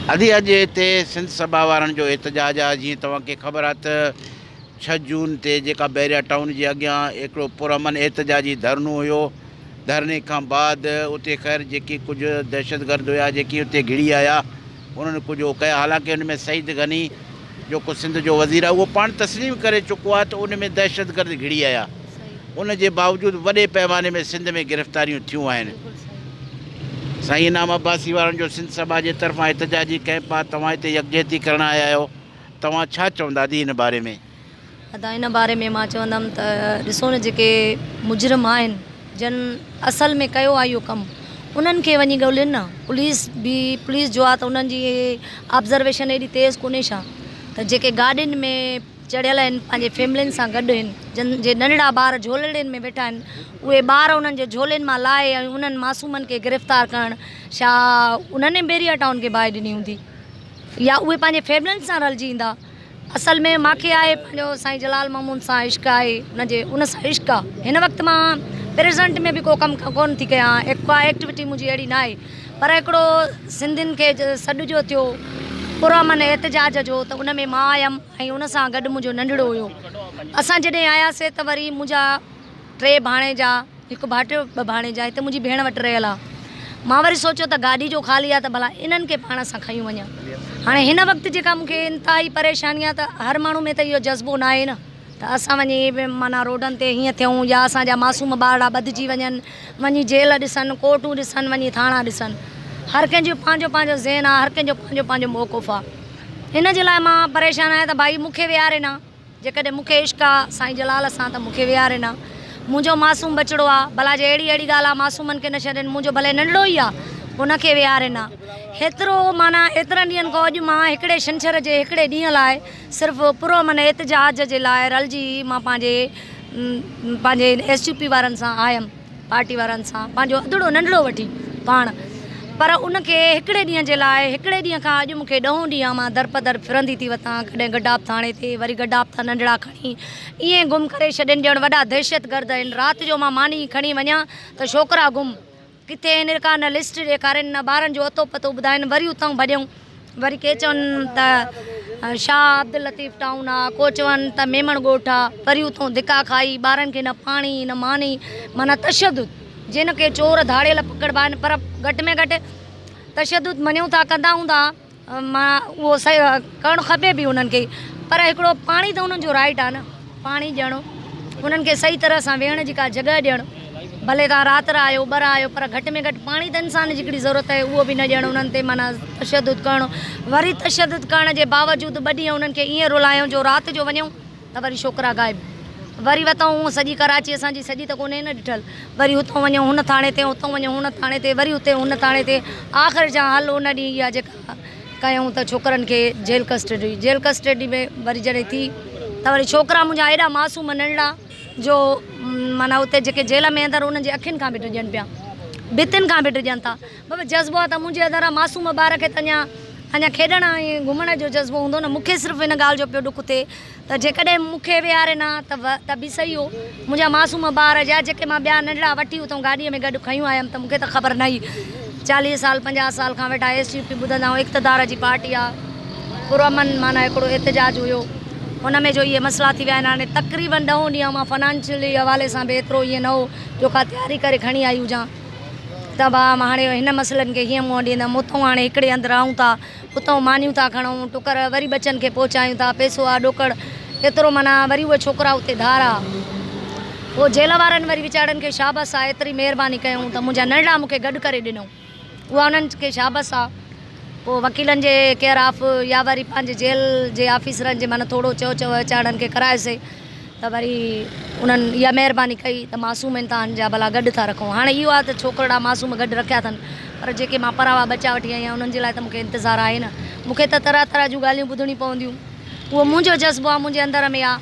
अॼु हिते सिंध सभा वारनि जो एहतजाज आहे। जीअं तव्हांखे ख़बर आहे त 6 जून ते जेका बैरिया टाउन जे अॻियां हिकिड़ो पुरअमन एहतजाजी धरनो हुयो। धरने खां बाद उते ख़ैर जेके कुझु दहशतगर्द हुआ जेके उते घिड़ी आया उन्होंने कुझु कया। हालांकि हुन में सईद गनी जेको सिंध जो वज़ीर आहे उहो पाण तस्लीम करे चुको आहे त उन में दहशतगर्द घिड़ी आया। उन जे बावजूदि वॾे पैमाने में सिंध में गिरफ़्तारियूं थियूं आहिनि। साईं इनाम अब्बासी वारनि जो सिंध सभा जे तरफ़ां एहतजाजी कैंप आहे। तव्हां हिते यकजहती करण आया आहियो, तव्हां छा चवंदा दी इन बारे में? अदा इन बारे में मां चवंदमि त ॾिसो न, जेके मुजरिम आहिनि जन असल में कयो आहे इहो कमु, उन्हनि खे वञी ॻोल्हिनि न। पुलिस जो आहे त उन्हनि जी ऑब्ज़र्वेशन एॾी तेज़ कोन्हे छा? त जेके गाॾियुनि में चढ़ियल आहिनि पंहिंजे फैमिलियुनि सां गॾु आहिनि, जन जे नंढड़ा ॿार झोलड़ियुनि में वेठा आहिनि, उहे ॿार उन्हनि जे झोलनि मां लाहे ऐं उन्हनि मासूमनि खे गिरफ़्तार करणु छा उन्हनि बैरिया टाउन खे बाहि ॾिनी हूंदी या उहे पंहिंजे फैमिलियुनि सां रलिजी ईंदा? असल में मूंखे आहे पंहिंजो साईं जलाल महमूद सां इश्क़ आहे, उन सां इश्क़ आहे। हिन वक़्तु मां प्रेज़ेंट में बि को कमु कोन थी कयां, का एक्टिविटी मुंहिंजी अहिड़ी न आहे, पर हिकिड़ो सिंधियुनि खे सॾु जो थियो पुरअमन एहतजाज जो, त उन में मां आयमि ऐं उन सां गॾु मुंहिंजो नंढड़ो हुयो। असां जॾहिं आयासीं त वरी मुंहिंजा 3 भाणेजा, हिकु भाटियो 2 भाणेजा हिते मुंहिंजी भेण वटि रहियल आहे। मां वरी सोचियो त गाॾी जो ख़ाली आहे त भला इन्हनि खे पाण सां खयूं वञा। हाणे हिन वक़्तु जेका मूंखे इंतिहाई परेशानी आहे त हर माण्हू में त इहो जज़्बो न आहे न, त असां वञी माना रोडनि ते हीअं थियूं या असांजा मासूम ॿार ॿधिजी वञनि, वञी जेल ॾिसनि, कोर्टूं ॾिसनि, वञी थाणा ॾिसनि। हर कंहिंजो पंहिंजो पंहिंजो ज़हन आहे, हर कंहिंजो पंहिंजो पंहिंजो मौक़ुफ़ आहे। हिन जे लाइ मां परेशान आहियां त भाई मूंखे विहारे न, जेकॾहिं मूंखे इश्क़ आहे साईं जलाल सां त मूंखे विहारे न। मुंहिंजो मासूम बचिड़ो आहे, भला जे अहिड़ी ॻाल्हि आहे मासूमनि खे न छॾनि, मुंहिंजो भले नंढड़ो ई आहे उनखे विहारे न। हेतिरो माना एतिरनि ॾींहंनि खां अॼु मां हिकिड़े छंछर जे हिकिड़े ॾींहं लाइ सिर्फ़ु पुरअमन एहतजाज जे लाइ रलिजी मां पंहिंजे SUP वारनि सां आयमि, पार्टी वारनि सां पंहिंजो अधुड़ो नंढड़ो वठी पाण। पर उनखे हिकिड़े ॾींहं जे लाइ, हिकिड़े ॾींहं खां अॼु मूंखे 10 ॾींहं मां दर फिरंदी थी वठां, कॾहिं गडाप थाणे ते, वरी गडाप था नंढड़ा खणी ईअं गुम करे छॾनि। ॼण वॾा दहशतगर्द आहिनि। राति जो मां मानी खणी वञा त छोकिरा गुम किथे आहिनि का न लिस्ट ॾेखारनि, न ॿारनि जो अतो पतो ॿुधाइनि। वरी उतां भॼूं, वरी के चवनि त शाह अब्दुल लतीफ़ टाउन आहे, को चवनि त मेमण ॻोठ आहे, वरी उतां धिका खाई ॿारनि खे न पाणी न मानी, माना तशदुद। जिन खे चोर धाड़ियल पकड़बा आहिनि, पर घटि में घटि तशदुद मञूं था कंदा हूंदा, मां उहो सही करणु खपे बि उन्हनि खे। पर हिकिड़ो पाणी त उन्हनि जो राइट आहे न, पाणी ॾियणो, उन्हनि खे सही तरह सां वेहण जी का जॻह ॾियणु। भले तव्हां राति आहियो ॿर आहियो, पर घटि में घटि पाणी त इंसान जी हिकिड़ी ज़रूरत आहे, उहो बि न ॾियणु उन्हनि ते, माना तशदुद करणु। वरी तशदुद करण जे बावजूदि 2 ॾींहं उन्हनि खे ईअं रुलायूं जो राति जो वञूं त वरी छोकिरा गाइब। वरी वतऊं सॼी कराची, असांजी सॼी त कोन्हे न ॾिठल, वरी हुतां वञूं हुन थाणे ते, हुतां वञूं हुन थाणे ते, वरी हुते हुन थाणे ते, आख़िर जा हल उन ॾींहुं इहा जेका कयूं त छोकिरनि खे जेल कस्टडी में वरी जॾहिं थी त वरी छोकिरा मुंहिंजा एॾा मासूम नंढड़ा जो माना उते जेके जेल में अंदरि उन्हनि जे अखियुनि खां बि डिॼनि पिया, भितियुनि खां बि डिॼनि था। बाबा जज़्बो आहे त मुंहिंजे अंदरि मासूम ॿार खे त अञा खेॾण ऐं घुमण जो जज़्बो हूंदो न। मूंखे सिर्फ़ु इन ॻाल्हि जो पियो ॾुख थिए त जेकॾहिं मूंखे विहारे न त बि सही हो। मुंहिंजा मासूम ॿार जा जेके मां ॿिया नंढड़ा वठी उतां गाॾीअ में गॾु खयूं आयमि त मूंखे त ख़बर न हुई। 40 साल 50 साल खां वेठा SUP ॿुधंदा आहियूं, इक़्तिदार जी पार्टी आहे, पुरअमन माना हिकिड़ो एहतजाज हुयो, हुन में जो इहे मसइला थी विया आहिनि। हाणे तक़रीबन 10 ॾींहं मां फाइनेंशियली हवाले सां बि एतिरो ईअं न हो जो का तयारी करे खणी आई हुजां त मां हाणे हिन मसइलनि खे हीअं मुंहुं ॾींदमि। उतां हाणे हिकिड़े हंधि रहूं था, उतां मानियूं था खणूं, टुकर वरी बचनि खे पहुचायूं था, पैसो आहे ॾोकड़ एतिरो, माना वरी उहे छोकिरा उते धारा। पोइ जेल वारनि वरी वीचारनि खे शाबस आहे, एतिरी महिरबानी कयूं त मुंहिंजा नंढड़ा मूंखे गॾु करे ॾिनऊं, उहा उन्हनि खे शाबस आहे। पोइ वकीलनि जे केयर ऑफ या वरी पंहिंजे जेल जे ऑफिसरनि जे माना थोरो चओ वीचारनि खे कराएसीं त वरी उन्हनि इहा महिरबानी कई त मासूम आहिनि तव्हांजा भला गॾु था रखूं। हाणे इहो आहे त छोकिरा मासूम गॾु रखिया अथनि, पर जेके मां परावा बचा वठी आई आहियां उन्हनि जे लाइ त मूंखे इंतज़ारु आहे न। मूंखे त तरह तरह जूं ॻाल्हियूं ॿुधणी पवंदियूं, उहो मुंहिंजो जज़्बो आहे, मुंहिंजे अंदर में आहे,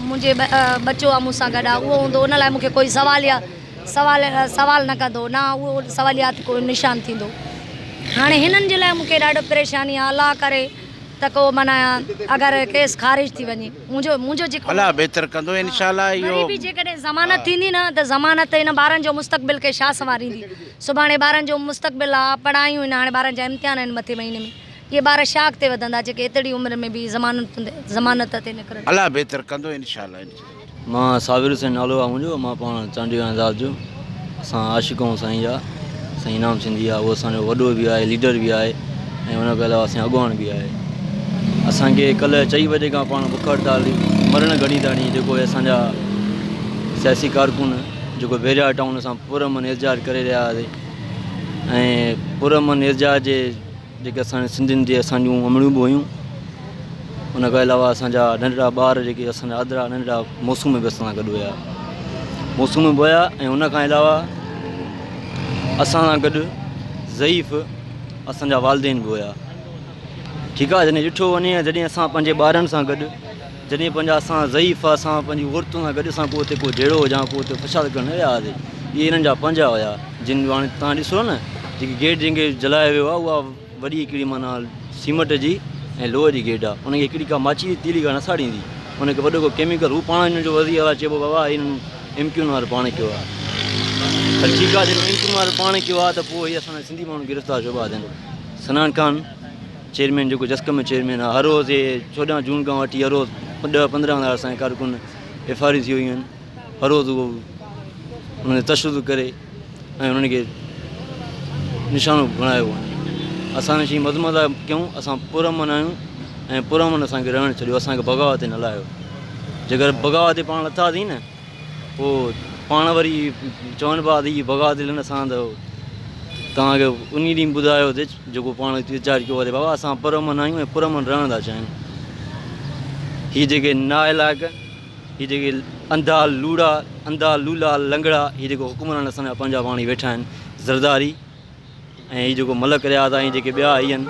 मुंहिंजे बचो आहे मूंसां गॾु आहे, उहो हूंदो उन लाइ मूंखे कोई सवाल न कंदो न, उहो सवालियात कोई निशान थींदो। हाणे हिननि जे लाइ मूंखे ॾाढो परेशानी आहे। अलाह करे त को माना अगरि केस खारिज थी वञे, मुंहिंजो जेको अलाह बहितर कंदो इंशाअल्लाह। इहो बि जेकॾहिं ज़मानत थींदी न त ज़मानत हिन ॿारनि जो मुस्तक़बिल खे छा संवारींदी। सुभाणे ॿारनि जो मुस्तक़बिल आहे, पढ़ायूं आहिनि, हाणे ॿारनि जा इम्तिहान आहिनि मथे महीने में, ये ॿार शाख ते वधंदा जेके एतिरी उमिरि में बि ज़मानत ते निकिरनि। अलाह बहितर कंदो इंशाल्लाह। मां साबिर हुसैन नालो आहे मुंहिंजो, मां पाण चांडी अंदाज़ जो। असां आशिक़ूं साईं जा, साईं इनाम सिंधी आहे, उहो असांजो वॾो बि आहे, लीडर बि आहे ऐं हुन खां अलावा असांजो अॻुवान बि आहे। असांखे कल्ह 4 बजे खां पाण बुख हड़ताल मरण घणी ताणी जेको असांजा सियासी कारकुन जेको बैरिया टाउन सां पुरअमन एहतजाज करे रहिया हुआसीं ऐं पुरअमन एहतजाज जे जेके असांजे सिंधियुनि जे असांजूं अमड़ियूं बि हुयूं। उन खां अलावा असांजा नंढड़ा ॿार जेके असांजा आदरा नंढड़ा मौसूम बि असां सां गॾु हुया, मौसूम बि हुया ऐं उन खां अलावा असां सां गॾु ज़ईफ़ असांजा वालदेन बि हुया। ठीकु आहे, जॾहिं ॾिठो वञे जॾहिं असां पंहिंजे ॿारनि सां गॾु, जॾहिं पंहिंजा असां ज़ईफ़ असां पंहिंजी औरतुनि सां गॾु असां को हुते को जहिड़ो या को हुते फसाद करणु न विया हुआसीं। इहे हिननि जा पंजा हुया जिन हाणे तव्हां ॾिसो न जेकी गेट जंहिंखे जलायो वियो आहे उहा वॾी हिकिड़ी माना सीमेंट जी ऐं लोह जी गेट आहे। उनखे हिकिड़ी का माची तीली का न साड़ींदी, उनखे वॾो को केमिकल हू पाण हिन जो वधी वारा चइबो बाबा हिननि एमक्यून वारो पाण कयो आहे। पर ठीकु आहे, जॾहिं एमक्यून वारो पाण कयो आहे त पोइ इहे असांजा सिंधी माण्हू गिरफ़्तार छो पिया थियनि। सनान खान चेयरमैन जेको जस्कम में चेयरमैन आहे, हर रोज़ु इहे 14 जून खां वठी हर रोज़ु 10-15 असांजे कारकुन FIR थी वियूं आहिनि। हर रोज़ु उहो उन्हनि तशदुद करे ऐं उन्हनि खे निशानो बणायो वञे। असां शइ मज़मूत कयूं, असां पुरअमन आहियूं ऐं पुरअमन असांखे रहणु छॾियो, असांखे बग़ावत ते न लाहियो। जेकर बग़ावत ते पाण लथासीं न पोइ पाण वरी चवनि पिया त हीअ बग़ावत न असां त तव्हांखे उन ॾींहुं ॿुधायो ते जेको पाण वीचार कयो आहे बाबा असां पुरअमन आहियूं ऐं पुरअमन रहणु था चाहियूं। हीअ जेके नाइलाइक़, हीअ जेके अंधा लूड़ा, अंधा लूला लंगड़ा, हीअ जेको हुकुमरान असांजा पंहिंजा पाणी वेठा आहिनि, ज़रदारी ऐं हीअ जेको मलक रियाज़ ऐं जेके ॿिया आहिनि,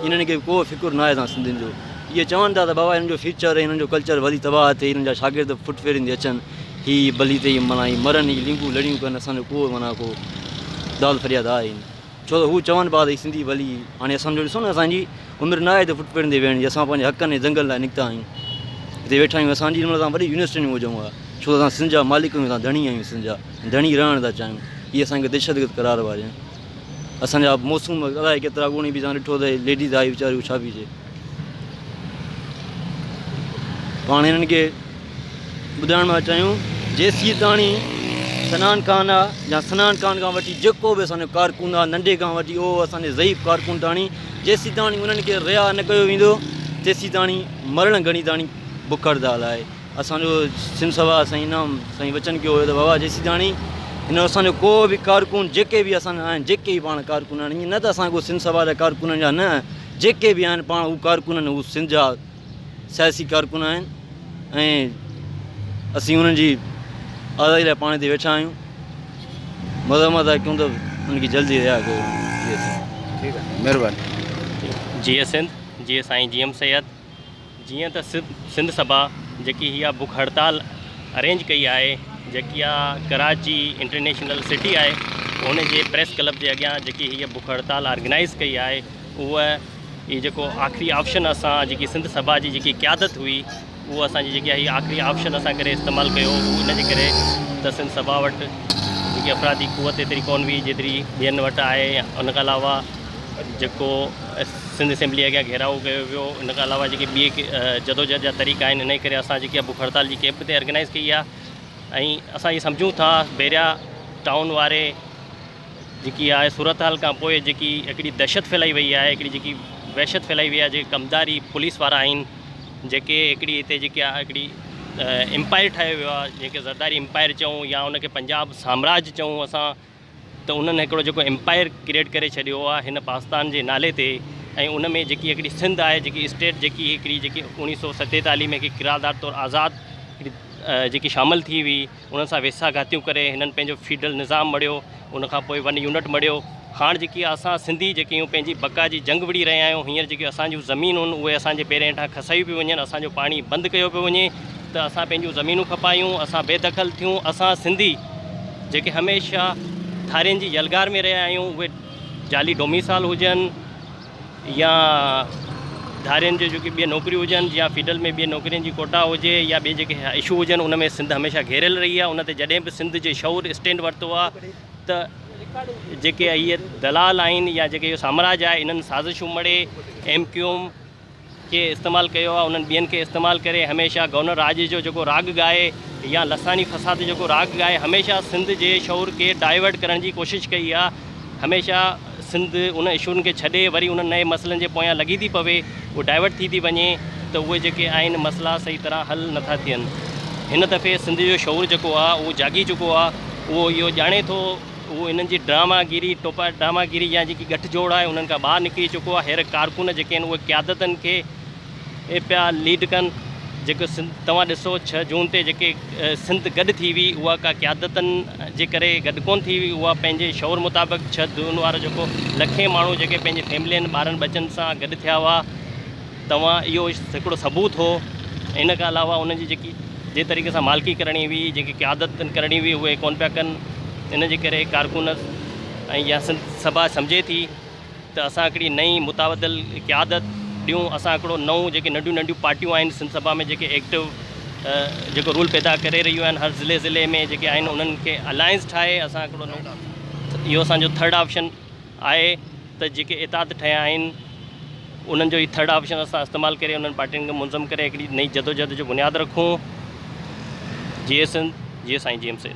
इन्हनि खे को फ़िकुरु न आहे असां सिंधियुनि जो। इहे चवनि था त बाबा हिननि जो फ्यूचर ऐं हिननि जो कल्चर वरी तबाह थिए, हिननि जा शागिर्द फुट फेरींदे अचनि, हीअ भली ते माना हीअ मरनि, हीअ लिंगूं लड़ियूं कनि, असांजो को माना को दाल फरियाद आहे ई न। छो त हू चवनि पिया त सिंधी भली, हाणे असांजो ॾिसो न असांजी उमिरि न आहे त फुट फेरींदे वेहण जी। असां पंहिंजे हक़नि ऐं जंगल लाइ निकिता आहियूं, हिते वेठा आहियूं। असांजी हिन महिल वॾी यूनिवर्सिटी में हुजूं आहे, छो त असां सिंध जा मालिक आहियूं, असां धणी आहियूं, सिंध जा धणी रहणु था चाहियूं। इहे असांखे दहशतगर्द करार वारियूं आहिनि। असांजा मौसूम अलाए केतिरा गुणी बि तव्हां ॾिठो त लेडीज़ आई वीचारियूं छा बि चए। पाण हिननि खे ॿुधाइण था चाहियूं जेसीं ताणी सनान खान आहे या सनान खान खां वठी जेको बि असांजो कारकुन आहे, नंढे खां वठी उहो असांजे ज़ईफ़ कारकुन ताणी, जेसीं ताणी उन्हनि खे रिहा न कयो वेंदो तेसीं ताणी मरण घणी ताणी बुख हड़ताल आहे। असांजो सिंध सभा साईं इनाम साईं वचन कयो हुयो त बाबा जेसीं ताणी हिन असांजो को बि कारकुन जेके बि असांजा आहिनि, जेके बि पाण कारकुन आहिनि, ईअं न त असां को सिंध सभा जा कारकुननि जा न, जेके बि आहिनि पाण हू कारकुन आहिनि, हू सिंध जा सियासी कारकुन आहिनि ऐं असीं उन्हनि जी आज़ादी लाइ पाण ते वेठा आहियूं। मज़मत कयूं त उनखे जल्दी रिहा कयो। ठीकु आहे, महिरबानी। जीअं सिंध, जीअं साईं GM सैयद, जीअं त सिंध सभा जेकी हीअ बुख हड़ताल अरेंज कई आहे, जेकी आहे कराची इंटरनेशनल सिटी आहे, उन जे प्रेस क्लब जे अॻियां जेकी हीअ बुख हड़ताल ऑर्गेनाइज़ कई आहे, उहा हीअ जेको आख़िरी ऑप्शन असां जेकी सिंध सभा जी जेकी क़यादत हुई, उहा असांजी जेकी हीअ आख़िरी ऑप्शन असां करे इस्तेमालु कयो। इन जे करे त सिंध सभा वटि जेकी अफ़रादी क़ुवत एतिरी कोन हुई जेतिरी ॿियनि वटि आहे। उन खां अलावा जेको सिंध असेंबली अॻियां घेराव कयो वियो, इन खां अलावा जेके ॿिए जदोजहद जा तरीक़ा आहिनि, इन करे असां जेकी बुख हड़ताल जी कैंप ते ऑर्गेनाइज़ कई आहे। ऐं असां इहे सम्झूं था बैरिया टाउन वारे जेकी आहे सूरत हाल खां पोइ जेकी हिकिड़ी दहशत फैलाई वई आहे, हिकिड़ी जेकी वहशत फैलाई वई आहे, जेके कमदारी पुलिस वारा आहिनि, जेके हिकिड़ी हिते जेकी आहे हिकिड़ी एम्पायर ठाहियो वियो आहे, जेके ज़रदारी एम्पायर चऊं या उनखे पंजाब साम्राज्य चऊं असां, त उन्हनि हिकिड़ो जेको एम्पायर क्रिएट करे छॾियो आहे हिन पाकिस्तान जे नाले ते। ऐं उन में जेकी हिकिड़ी सिंध आहे जेकी स्टेट जेकी हिकिड़ी जेकी 1947 में हिकिड़ी किरारदार तौरु आज़ादु जेकी शामिलु थी हुई, उन सां वेसा घातियूं करे हिननि पंहिंजो फीडल निज़ाम मड़ियो, उनखां पोइ 1 यूनिट मड़ियो। हाणे जेकी असां सिंधी जेके आहियूं पंहिंजी बका जी जंग विड़ी रहिया आहियूं। हींअर जेकी असांजूं ज़मीनूं आहिनि उहे असांजे पेर हेठां खसायूं पियूं वञनि, असांजो पाणी बंदि कयो पियो वञे, त असां पंहिंजूं ज़मीनूं खपायूं, असां बेदख़ल थियूं। असां सिंधी जेके हमेशह थारियुनि जी यलगार में रहिया आहियूं, उहे जाली डोमिसाल हुजनि या धारियुनि जो जेकी ॿिए नौकरियूं हुजनि या फीडल में ॿिए नौकरियुनि जी कोटा हुजे या ॿिए जेके इशू हुजनि, उन में सिंध हमेशह घेरियल रही आहे। उन ते जॾहिं बि सिंध जे शौर स्टैंड वरितो आहे त जेके इहे दलाल आहिनि या जेके इहो साम्राज्य आहे, इन्हनि साज़िशूं मड़े MQM खे इस्तेमालु कयो आहे। उन्हनि ॿियनि खे इस्तेमालु करे हमेशह गवर्नर राज जो जेको राग ॻाए या लसानी फसाद जेको राग ॻाए हमेशह सिंध जे शौर खे डाइवर्ट करण जी कोशिशि कई आहे। हमेशह सिंध उन इशूनि खे छॾे वरी उन नए मसइलनि जे पोयां लॻी थी पवे, उहो डाइवर्ट थी वञे, त उहे जेके आहिनि मसइला सही तरह हल नथा थियनि। हिन दफ़े सिंध जो शौर जेको आहे उहो जागी चुको आहे, उहो इहो ॼाणे थो, उहो इन्हनि जी ड्रामागिरी ड्रामागिरी या जेकी गठजोड़ आहे उन्हनि खां ॿाहिरि निकिरी चुको आहे। हींअर कारकुन जेके आहिनि उहे क़यादतनि खे पिया लीड कनि। जेको तव्हां ॾिसो 6 जून ते जेके सिंध गॾु थी हुई उहा का क़यादतनि जे करे गॾु कोन थी हुई, उहा पंहिंजे शौर मुताबिक़ 6 जून वारो जेको लखे माण्हू जेके पंहिंजे फैमिलियुनि ॿारनि बचनि सां गॾु थिया हुआ, तव्हां इहो हिकिड़ो सबूत हो। इन खां अलावा उन्हनि जी जेकी जे तरीक़े सां मालिकी करणी हुई, जेकी क़यादत करणी हुई, उहे कोन पिया कनि। इन जे करे कारकुन ऐं या सिंध सभा सम्झे थी त असां हिकिड़ी नई मुताबदिल क़यादत ॾियूं, असां हिकिड़ो नऊं जेके नंढियूं नंढियूं पार्टियूं आहिनि सिंध सभा में जेके एक्टिव जेको रूल पैदा करे रहियूं आहिनि हर ज़िले में जेके आहिनि, उन्हनि खे अलायंस ठाहे असां हिकिड़ो नओं, इहो असांजो थर्ड ऑप्शन आहे त जेके इताद ठहिया आहिनि उन्हनि जो ई थर्ड ऑप्शन असां इस्तेमालु करे उन्हनि पार्टियुनि खे मुंज़म करे हिकिड़ी नई जदोजहद जो बुनियादु रखूं। जीअं सिंध जीअं साईं GM से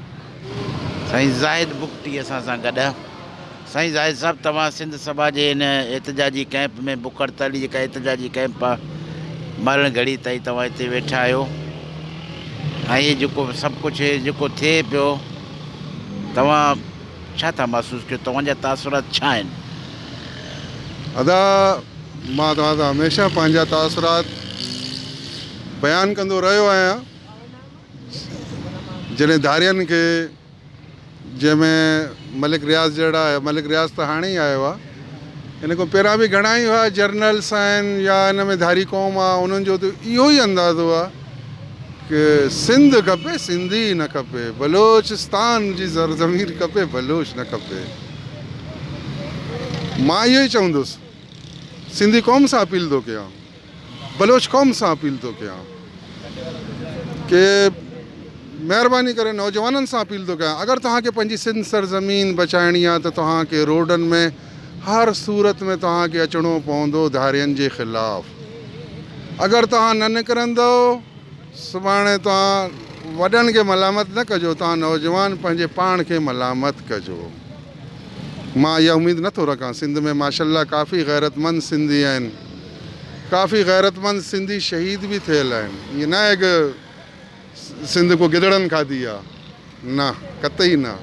साईं ज़ाहिद बुकटी असां सां गॾु। साईं ज़ाहिद साहब, तव्हां सिंध सभा जे हिन एतिजाजी कैंप में बुख हड़ताली जेका एतिजाजी कैंप आहे मरण घड़ी ताईं तव्हां हिते वेठा आहियो, ऐं इहे जेको सभु कुझु जेको थिए पियो, तव्हां छा था महसूसु कयो, तव्हांजा तासुरात छा आहिनि? अदा मां तव्हां सां हमेशह पंहिंजा तासुरात बयानु कंदो रहियो आहियां। जॾहिं धारियनि खे जंहिंमें मलिक रियाज़ जहिड़ा मलिक रियाज़ त हाणे ई आयो आहे, हिन खां पहिरां बि घणा ई हुआ जर्नल्स आहिनि या हिन में धारी क़ौम आहे, उन्हनि जो त इहो ई अंदाज़ो आहे कि सिंध खपे, सिंधी न खपे, बलोचिस्तान जी ज़रज़मीन खपे, बलोच न खपे। मां इहो ई चवंदुसि, सिंधी क़ौम सां अपील थो कयां, बलोच क़ौम सां अपील थो कयां कि महिरबानी करे नौजवाननि सां अपील थो कयां, अगरि तव्हांखे पंहिंजी सिंध सरज़मीन बचाइणी आहे त तव्हांखे रोडनि में हर सूरत में तव्हांखे अचिणो पवंदो धारियनि जे ख़िलाफ़ु। अगरि तव्हां न निकिरंदो, सुभाणे तव्हां वॾनि खे मलामत न कजो, तव्हां नौजवान पंहिंजे पाण खे मलामत कजो। मां इहा उमेदु नथो रखां। सिंध में माशाल्लाह काफ़ी गैरतमंद सिंधी आहिनि, काफ़ी गैरतमंद सिंधी शहीद बि थियल आहिनि। ईअं न आहे कि सिंध को गिदड़नि खाधी आहे, न, कतई न।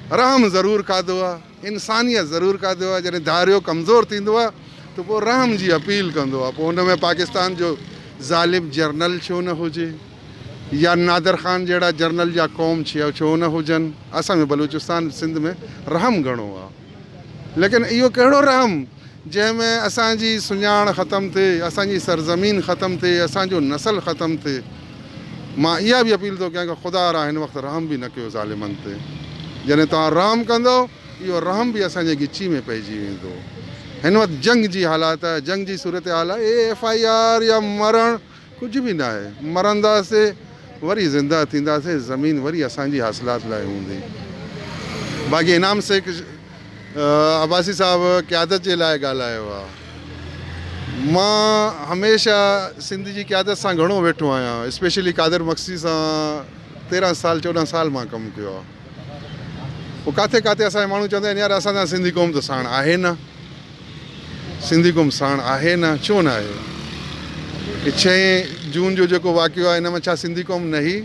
रहम ज़रूरु खाधो आहे, इंसानियत ज़रूरु खाधो आहे। जॾहिं धारियो कमज़ोर थींदो आहे त पोइ रहम जी अपील कंदो आहे। पोइ हुन में पाकिस्तान जो ज़ालिम जर्नल छो न हुजे, या नादर ख़ान जहिड़ा जर्नल जा क़ौम छो न हुजनि। असां में बलूचिस्तान सिंध में रहम घणो आहे, लेकिन इहो कहिड़ो रहम जंहिंमें असांजी सुञाण ख़तमु थिए, असांजी सरज़मीन ख़तमु थिए, असांजो नसल ख़तमु थिए। मां इहा बि अपील थो कयां कि ख़ुदा रा हिन वक़्तु रहम बि न कयो ज़ालिमनि ते। जॾहिं तव्हां रहम कंदो, इहो रहम बि असांजे गिची में पइजी वेंदो। हिन वक़्तु जंग जी हालात आहे, जंग जी सूरत हाल आहे। FIR या मरणु कुझु बि न आहे। मरंदासीं, वरी ज़िंदा थींदासीं, ज़मीन वरी असांजी हासिलात लाइ हूंदी। बाक़ी इनाम शेख अब्बासी साहब क़यादत जे लाइ ॻाल्हायो आहे। मां हमेशह सिंध जी क़यादत सां घणो वेठो आहियां, स्पेशली कादिर मक्सी सां 13 साल 14 साल मां कमु कयो आहे। पोइ किथे किथे असांजे माण्हू चवंदा आहिनि यार असांजा सिंधी क़ौम त साण आहे न, सिंधी क़ौम साण आहे न, छो न आहे? 6 जून जो जेको वाक़ियो आहे, हिन में छा सिंधी क़ौम न ही?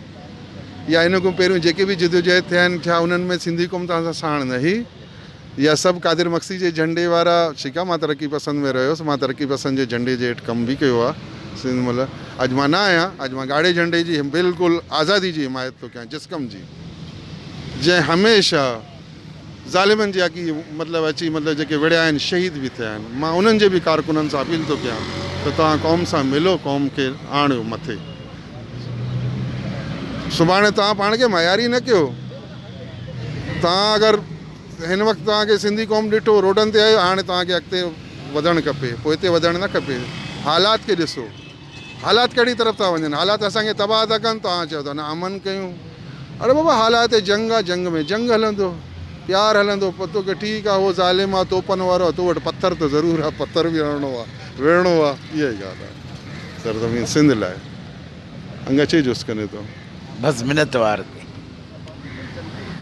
या हिन खां पहिरियों जेके बि जदोजहद थिया आहिनि, छा उन्हनि में सिंधी क़ौम तव्हां सां साण न ही? या सभु कादिर मक्सी जे झंडे वारा? ठीकु आहे, मां तरक़ी पसंद में रहियोसि, मां तरक़ी पसंद जे झंडे जे हेठि कमु बि कयो आहे सिंध महिल। अॼु मां न आहियां, अॼु मां ॻाढ़े झंडे जी बिल्कुलु आज़ादी जी हिमायत थो कयां, जिस्कम जी, जंहिं हमेशह ज़ालिमनि जी अकी मतिलबु अची मतिलबु जेके विड़िया आहिनि, शहीद बि थिया आहिनि। मां उन्हनि जे बि कारकुननि सां अपील थो कयां त तव्हां क़ौम सां मिलो, क़ौम खे आणियो मथे। सुभाणे तव्हां पाण खे मयारी न कयो। तव्हां अगरि हिन वक़्तु तव्हांखे सिंधी क़ौम ॾिठो रोडनि ते आयो, हाणे तव्हांखे अॻिते वधणु खपे, पोइ हिते वधणु न खपे। हालात खे ॾिसो, हालात कहिड़ी तरफ़ था वञनि। हालात असांखे तबाह था कनि, तव्हां चओ था न अमन कयूं। अरे बाबा, हालात जंग आहे, जंग में जंग हलंदो, प्यार हलंदो पतो की ठीकु आहे उहो ज़ालिम आहे तोपनि वारो आहे तो वटि पथर त ज़रूरु आहे पथर बि हणणो आहे वेहणो आहे इहा ई ॻाल्हि आहे सरज़मीन सिंध लाइ अंग अचे जुस कने थो बस मिनत वार